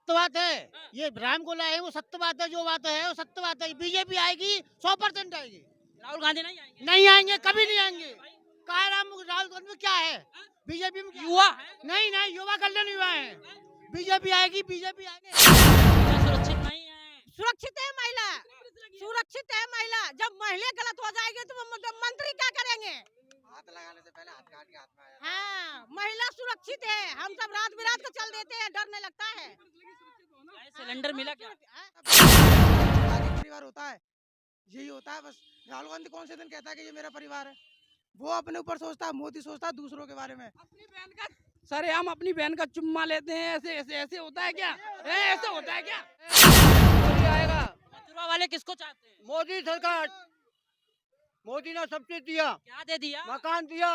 सत्य बात है। ये राम को लाए हैं, वो सत्य बात है, जो बात है वो सत्य बात है। बीजेपी आएगी 100% आएगी। राहुल गांधी नहीं आएंगे? नहीं आएंगे, कभी नहीं आएंगे। कहा राहुल गांधी में क्या है? बीजेपी में युवा है? नहीं नहीं, युवा कल्याण युवा है। बीजेपी आएगी, बीजेपी आएगी। महिला सुरक्षित नहीं है। सुरक्षित है महिला, सुरक्षित है महिला। जब महिला गलत हो जाएगी तो मंत्री क्या करेंगे? हाथ लगाने से पहले हाथ काट के हाथ में आया। हाँ, महिला सुरक्षित है। हम सब रात बिरात को चल देते हैं, डर नहीं लगता है। सिलेंडर मिला क्या? परिवार होता है, यही होता है बस। राहुल गांधी कौन से दिन कहता है कि ये मेरा परिवार है? वो अपने ऊपर सोचता है, मोदी सोचता है दूसरों के बारे में। अपनी बहन का सर, हम अपनी बहन का चुम्मा लेते हैं, ऐसे ऐसे ऐसे होता है क्या? ऐसे होता है क्या? मोदी आएगा। मथुरा वाले किसको चाहते हैं? मोदी सरकार, मोदी ने सब्सिडी दिया, क्या दे दिया? मकान दिया,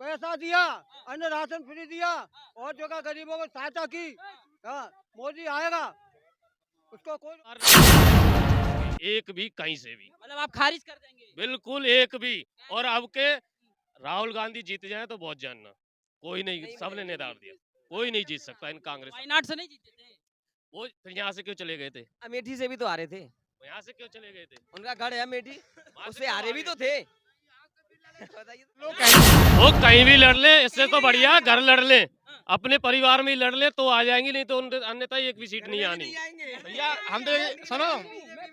पैसा दिया, अन्न राशन फ्री दिया और जगह गरीबों को सहायता की। हाँ, मोदी आएगा, उसको कोई एक भी कहीं से भी, मतलब आप खारिज कर देंगे? बिल्कुल एक भी। और अब के राहुल गांधी जीत जाए तो बहुत जानना, कोई नहीं, सबने निधार दिया, कोई नहीं जीत सकता इन कांग्रेस। वायनाड से नहीं जीते थे? वो फिर यहाँ से क्यों चले गए थे? अमेठी से भी तो आ रहे थे, यहाँ से क्यों चले गए थे? उनका गढ़ है अमेठी, वहाँ से उससे क्यों हारे आ भी गए? तो थे। बताइए वो कहीं भी लड़ ले, इससे तो बढ़िया घर लड़ ले, अपने परिवार में ही लड़ ले तो आ जाएंगी, नहीं तो अन्यथा एक भी सीट नहीं आनी। भैया हम तो सुनो,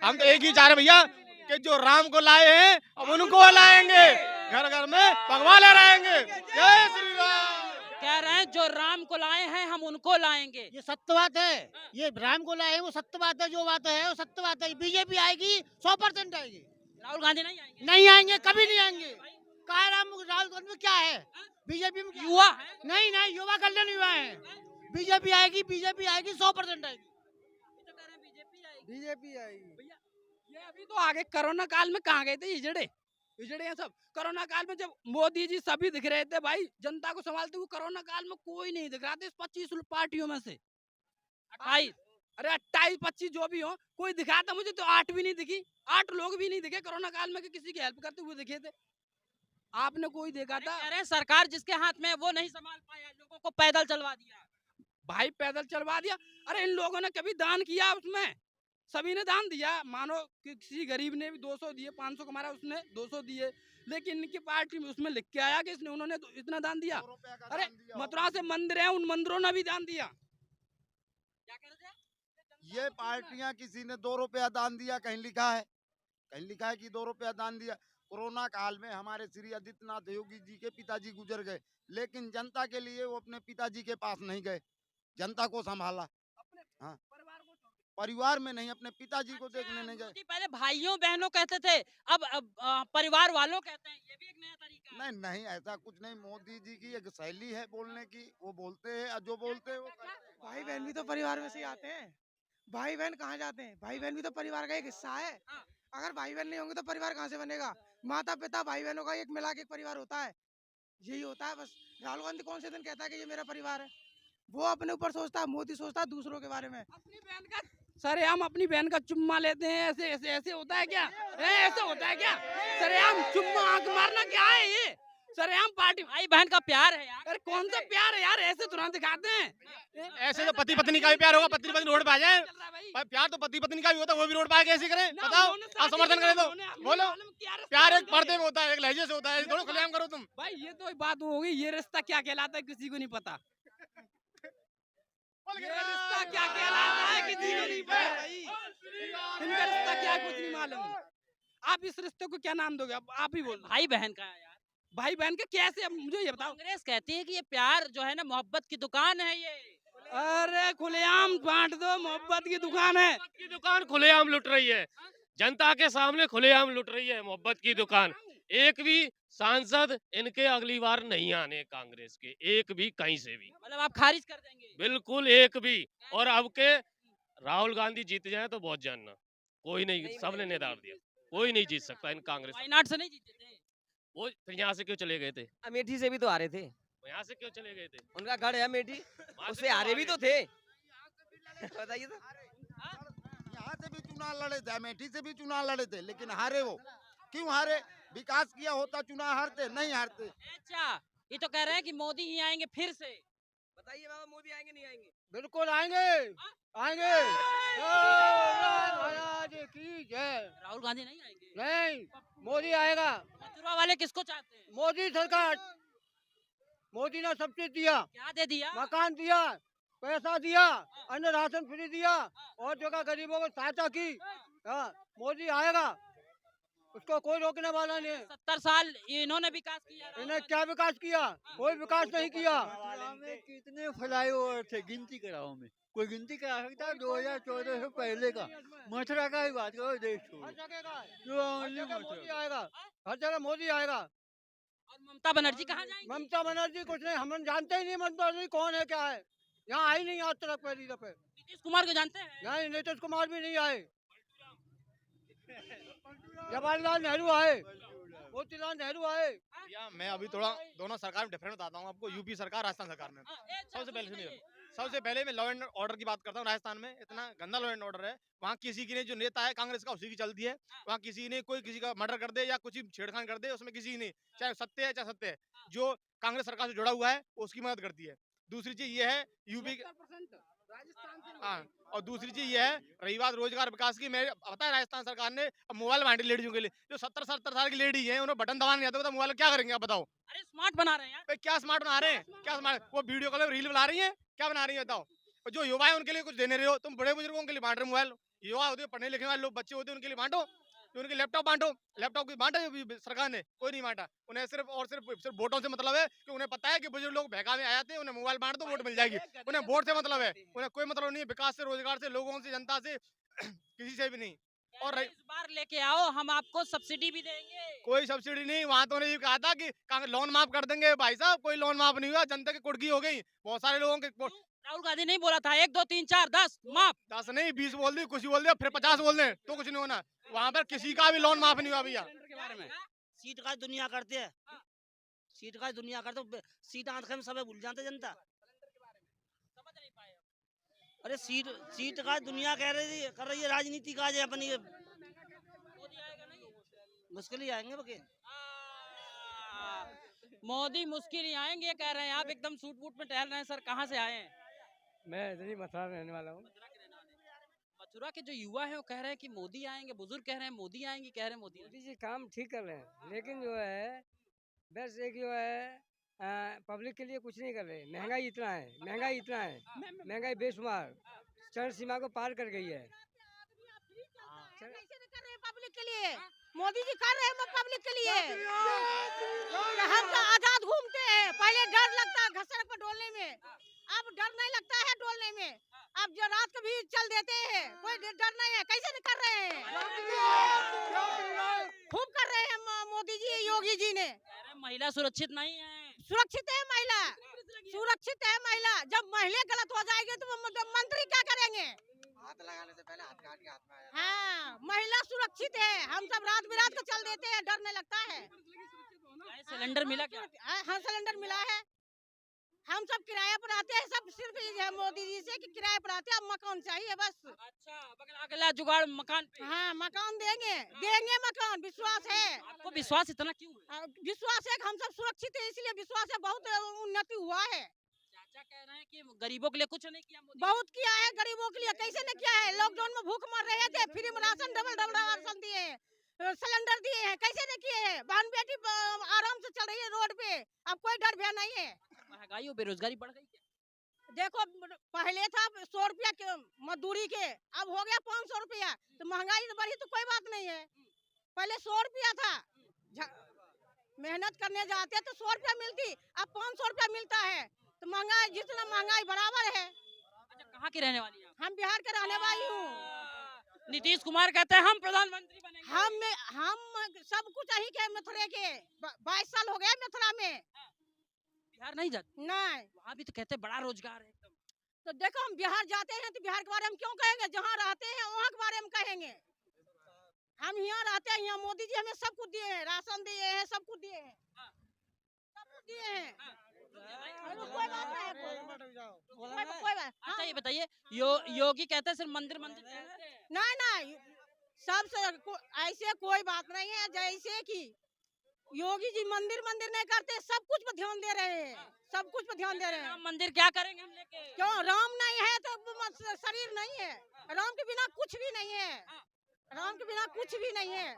हम तो एक ही चाह रहे भैया कि जो राम को लाए हैं अब उनको लाएंगे, घर घर में भगवान रहेंगे। जय श्री राम। कह रहे हैं जो राम को लाए हैं हम उनको लाएंगे। ये सत्य बात है। ये राम को लाए हैं, वो सत्य बात है, जो बात है वो सत्य बात है। बीजेपी आएगी 100% आएगी। राहुल गांधी नहीं आएंगे? नहीं आएंगे, कभी नहीं आएंगे। कहा राहुल गांधी में क्या है? बीजेपी में युवा है? नहीं नहीं, युवा कल्याण युवा है। बीजेपी आएगी, बीजेपी आएगी 100% आएगी। बीजेपी आएगी। ये अभी तो आगे कोरोना काल में कहाँ गए थे हिजड़े हैं सब। कोरोना काल में जब मोदी जी सभी दिख रहे थे भाई, जनता को संभालते हुए, कोरोना काल में कोई नहीं दिख रहा था इस 25 पार्टियों में से। 28? अरे 28-25 जो भी हो, कोई दिखा था मुझे तो 8 भी नहीं दिखी, 8 लोग भी नहीं दिखे कोरोना काल में कि किसी की हेल्प करते हुए दिखे थे। आपने कोई देखा था? कह रहे हैं सरकार जिसके हाथ में है वो नहीं संभाल पाया, लोगों को पैदल चलवा दिया। भाई पैदल चलवा दिया। अरे इन लोगों ने कभी दान किया? उसमें सभी ने दान दिया। मानो कि किसी गरीब ने भी 200 दिए, 500 कमाया उसने 200 दिए, लेकिन इनकी पार्टी में उसमें लिख के आया कि इसने उन्होंने तो इतना दान दिया। अरे मथुरा से मंदिर है, उन मंदिरों ने भी दान दिया। क्या कह रहे थे? ये पार्टियां किसी ने 2 रुपया दान दिया, कहीं लिखा है? कहीं लिखा है कि 2 रुपया दान दिया? कोरोना काल में हमारे श्री आदित्यनाथ योगी जी के पिताजी गुजर गए, लेकिन जनता के लिए वो अपने पिताजी के पास नहीं गए, जनता को संभाला। हाँ, परिवार में नहीं, अपने पिताजी को देखने नहीं गए। मोदी पहले भाइयों बहनों कहते थे, अब परिवार वालों कहते हैं, ये भी एक नया तरीका है। नहीं नहीं, ऐसा कुछ नहीं। मोदी जी की एक शैली है बोलने की, वो बोलते हैं, जो बोलते हैं वो करते हैं। भाई बहन भी तो परिवार में से ही आते हैं। भाई बहन कहाँ जाते हैं? भाई बहन भी तो परिवार का एक हिस्सा है। अगर भाई बहन नहीं होंगे तो परिवार कहाँ से बनेगा? माता पिता भाई बहनों का एक मिला के एक परिवार होता है, यही होता है बस। राहुल गांधी कौन से दिन कहता है कि ये मेरा परिवार है? वो अपने ऊपर सोचता है, मोदी सोचता है दूसरों के बारे में। अपनी बहन का सर, हम अपनी बहन का चुम्मा लेते हैं, ऐसे ऐसे ऐसे होता है क्या? ऐसे होता है क्या? सर हम चुम्मा आंख मारना क्या है ये? सर हम पार्टी भाई बहन का प्यार है यार। अरे कौन सा प्यार है यार? ऐसे तुरंत दिखाते हैं। ऐसे तो पति पत्नी का भी प्यार होगा, पत्नी पत्नी रोड पे आ जाए। चल रहा है भाई। भाई प्यार तो पति पत्नी का भी होता है, वो भी रोड पे आके ऐसे करें? ना, बताओ, उन्होंने आप शादी समर्थन की, करें तो उन्होंने बोलो। मालूम क्या रिश्ता प्यार एक है पर्दे में होता है, एक लहजे से होता है, थोड़ा खुलेआम करो तुम। भाई। ये तो बात हो गई, ये रिश्ता क्या कहलाता है किसी को नहीं पता। ये रिश्ता क्या कहलाता है किसी को नहीं पता भाई। इनका रिश्ता क्या है, कुछ नहीं मालूम। आप इस रिश्ते को क्या नाम दोगे? अब आप ही बोल। भाई बहन का है यार। भाई बहन के कैसे? अब मुझे ये बताओ। कांग्रेस कहती है कि ये प्यार जो है ना मोहब्बत की दुकान है ये। अरे खुलेआम बांट दो, मोहब्बत की दुकान है। मोहब्बत की दुकान खुलेआम लुट रही है, जनता के सामने खुलेआम लुट रही है मोहब्बत की दुकान। एक भी सांसद इनके अगली बार नहीं आने कांग्रेस के, एक भी कहीं से भी, मतलब आप खारिज कर देंगे? बिल्कुल एक भी। और अब के राहुल गांधी जीत जाए तो बहुत जानना, कोई नहीं, सबने निधार दिया, कोई नहीं जीत सकता इन कांग्रेस। वायनाड से नहीं जीते थे? वो फिर यहाँ से क्यों चले गए थे? अमेठी से भी तो आ रहे थे, यहाँ से क्यों चले गए थे? उनका गढ़ है अमेठी, वहाँ से उससे क्यों हारे आ भी गए? तो थे। बताइए तो। यहाँ से भी चुनाव लड़े थे, अमेठी से भी चुनाव लड़े थे, लेकिन हारे वो। क्यों हारे? विकास किया होता चुनाव हारते? नहीं हारते। अच्छा, ये तो कह रहे हैं कि मोदी ही आएंगे फिर से। बताइए बाबा मोदी आएंगे नहीं आएंगे? बिल्कुल आएंगे, आएंगे। महाराज की जय। राहुल गांधी नहीं आएंगे? नहीं, मोदी आएगा। मथुरा वाले किसको चाहते हैं? मोदी सरकार, मोदी ने सब चीज दिया, क्या दे दिया? मकान दिया, पैसा दिया, अन्न राशन फ्री दिया और जगह गरीबों को सहायता की। हाँ, मोदी आएगा, उसको कोई रोकने वाला नहीं है। 70 साल इन्होंने विकास किया। इन्हें क्या विकास किया? कोई विकास नहीं किया। कितने फ्लाईओवर थे, गिनती कराओ में कोई गिनती करा सकता है? 2014 से पहले का मथुरा का ही बात करो, देश हर छोड़ो। जगह का है, जो हर only जगह मथुरा। मोदी आएगा, हर जगह मोदी आएगा। और ममता बनर्जी कहाँ जाएंगी? ममता बनर्जी कुछ नहीं, हम जानते ही नहीं ममता बनर्जी कौन है क्या है। यहाँ आई नहीं आज तक पहली दफे। नीतीश कुमार को जानते हैं? नहीं, नीतीश कुमार भी नहीं आए। जवाहरलाल नेहरू आए, मोतीलाल नेहरू आए। मैं अभी थोड़ा दोनों सरकार में डिफरेंट बताता हूँ आपको। यूपी सरकार, राजस्थान सरकार में सबसे पहले सुनिए, सबसे पहले मैं लॉ एंड ऑर्डर की बात करता हूँ। राजस्थान में इतना गंदा लॉ एंड ऑर्डर है, वहाँ किसी की ने जो नेता है कांग्रेस का उसी की चलती है। वहाँ किसी ने कोई किसी का मर्डर कर दे या कुछ छेड़खानी कर दे, उसमें किसी ने चाहे सत्य है चाहे सत्य है, जो कांग्रेस सरकार से जुड़ा हुआ है उसकी मदद करती है। दूसरी चीज ये है यूपी, हाँ, और दूसरी चीज ये है रही बात रोजगार विकास की। मैं पता है राजस्थान सरकार ने अब मोबाइल बांटे लेडीजों के लिए, जो 70 साल की लेडी है उन्हें बटन दबाना नहीं आता, तो मोबाइल क्या करेंगे आप बताओ? अरे स्मार्ट बना रहे हैं यार। भाई क्या स्मार्ट बना रहे हैं? क्या स्मार्ट? वो वीडियो कॉल रील बना रही है, क्या बना रही है बताओ? और जो युवा है उनके लिए कुछ देने रहे हो, तुम बड़े बुजुर्गों के लिए बांट रहे मोबाइल। युवा होते पढ़ने लिखने वाले लोग, बच्चे होते उनके लिए बांटो, जो उनके लैपटॉप बांटो। लैपटॉप की बांटा सरकार ने? कोई नहीं बांटा। उन्हें सिर्फ और सिर्फ वोटों से मतलब है, कि उन्हें पता है कि बुजुर्ग लोग बहका में आ जाते हैं, उन्हें मोबाइल बांट दो वोट मिल जाएगी। उन्हें वोट से मतलब है, उन्हें कोई मतलब नहीं है विकास से, रोजगार से, लोगों से, जनता से, किसी से भी नहीं। और इस बार लेके आओ, हम आपको सब्सिडी भी देंगे। कोई सब्सिडी नहीं, वहाँ तो उन्हें ये कहा था कि लोन माफ कर देंगे। भाई साहब कोई लोन माफ नहीं हुआ, जनता की कुर्की हो गई। बहुत सारे लोगों के राहुल गांधी नहीं बोला था 1 2 3 4 10 माफ? 10 नहीं 20 बोल दी, कुछ बोल दिया, फिर 50 बोल दे तो कुछ नहीं होना। वहाँ पर किसी का भी लोन माफ नहीं हुआ भैया। सीट का दुनिया करते हैं, सीट का दुनिया करते, सीट आंख में सब भूल जाते जनता। समझ नहीं पाए। अरे सीट का दुनिया कर रही है राजनीति का है अपनी। मोदी आएगा नहीं? मुश्किल ही आएंगे बके। मोदी मुश्किल ही आएंगे कह रहे हैं आप। एकदम सूट बूट में टहल रहे हैं सर, कहाँ से आए हैं? मैं इधर ही मथुरा रहने वाला हूँ। मथुरा के जो युवा है वो कह रहे हैं कि मोदी आएंगे, बुजुर्ग कह रहे हैं मोदी आएंगे, कह रहे हैं मोदी मोदी जी काम ठीक कर रहे हैं, लेकिन जो है बस एक जो है पब्लिक के लिए कुछ नहीं कर रहे। महंगाई इतना है, महंगाई इतना है, महंगाई बेशुमार चरण सीमा को पार कर गई है। कैसे नहीं कर रहे हैं पब्लिक के लिए? मोदी जी कर रहे हैं पब्लिक के लिए। हम तो आजाद घूमते हैं, पहले डर लगता है घसड़ पर डोलने में, अब डर नहीं लगता है डोलने में। अब जो रात को भी चल देते हैं, कोई डर नहीं है। कैसे नहीं कर रहे हैं? खूब कर रहे हैं मोदी जी, योगी जी ने। कह रहे हैं महिला सुरक्षित नहीं है। सुरक्षित है महिला, सुरक्षित है महिला। जब महिला गलत हो जाएगी तो मंत्री क्या करेंगे? हाथ लगाने से पहले हाथ काट के हाथ में आया। हाँ, महिला सुरक्षित है। हम सब रात बिरात को चल देते हैं, डर नहीं लगता है। सिलेंडर मिला क्या? हाँ, सिलेंडर मिला है। हम सब किराए पर आते हैं, सब सिर्फ ये है मोदी जी से कि किराए पर आते हैं, अब मकान चाहिए बस। अच्छा, बगला अगला जुगाड़ मकान पे। हाँ, मकान देंगे, देंगे मकान, विश्वास है। आपको विश्वास इतना क्यों है? विश्वास है कि हम सब सुरक्षित है, इसलिए विश्वास है। बहुत उन्नति हुआ है। चाचा कह रहे हैं कि गरीबों के लिए कुछ नहीं किया मोदी। बहुत किया है गरीबों के लिए। कैसे नहीं किया है? लॉकडाउन में भूख मर रहे थे, फ्री में राशन डबल राशन दिए हैं, सिलेंडर दिए हैं। कैसे नहीं किए हैं? बहन बेटी आराम से चल रही है रोड पे, अब कोई डर भय नहीं है। महंगाई और बेरोजगारी बढ़ गई क्या? देखो पहले था 100 रुपया के मजदूरी के, अब हो गया 500 रुपया। तो महंगाई तो बढ़ी तो कोई बात नहीं है। पहले 100 रुपया था, मेहनत करने जाते तो 100 रुपया मिलती, अब 500 रुपया मिलता है। तो महंगाई जितना महंगाई बराबर है। अच्छा, कहाँ की रहने वाली हैं आप? हम बिहार के रहने वाली हूँ। नीतीश कुमार कहते हैं हम प्रधानमंत्री बनेंगे। हम सब कुछ यही के मथुरा के 22 साल हो गए मथुरा में। बिहार नहीं जाते? नहीं, वहाँ भी तो कहते हैं बड़ा रोजगार है एकदम। तो देखो हम बिहार जाते हैं तो बिहार के बारे में क्यों कहेंगे? जहाँ रहते हैं वहाँ के बारे में कहेंगे। हम यहाँ रहते हैं, यहाँ मोदी जी हमें सब कुछ दिए हैं, राशन दिए हैं, सब कुछ दिए हैं, सब कुछ दिए हैं। कोई बात नहीं, कोई बात। अच्छा ये बताइए, योगी कहते हैं सिर्फ मंदिर मंदिर चलते हैं। नहीं, सबसे ऐसे कोई बात नहीं है। जैसे कि योगी जी मंदिर नहीं करते, सब कुछ पर ध्यान दे रहे हैं, सब कुछ पर ध्यान दे रहे हैं। राम मंदिर क्या करेंगे हम लेके? क्यों? राम नहीं है तो शरीर नहीं है, राम के बिना कुछ भी नहीं है, राम के बिना कुछ भी नहीं है।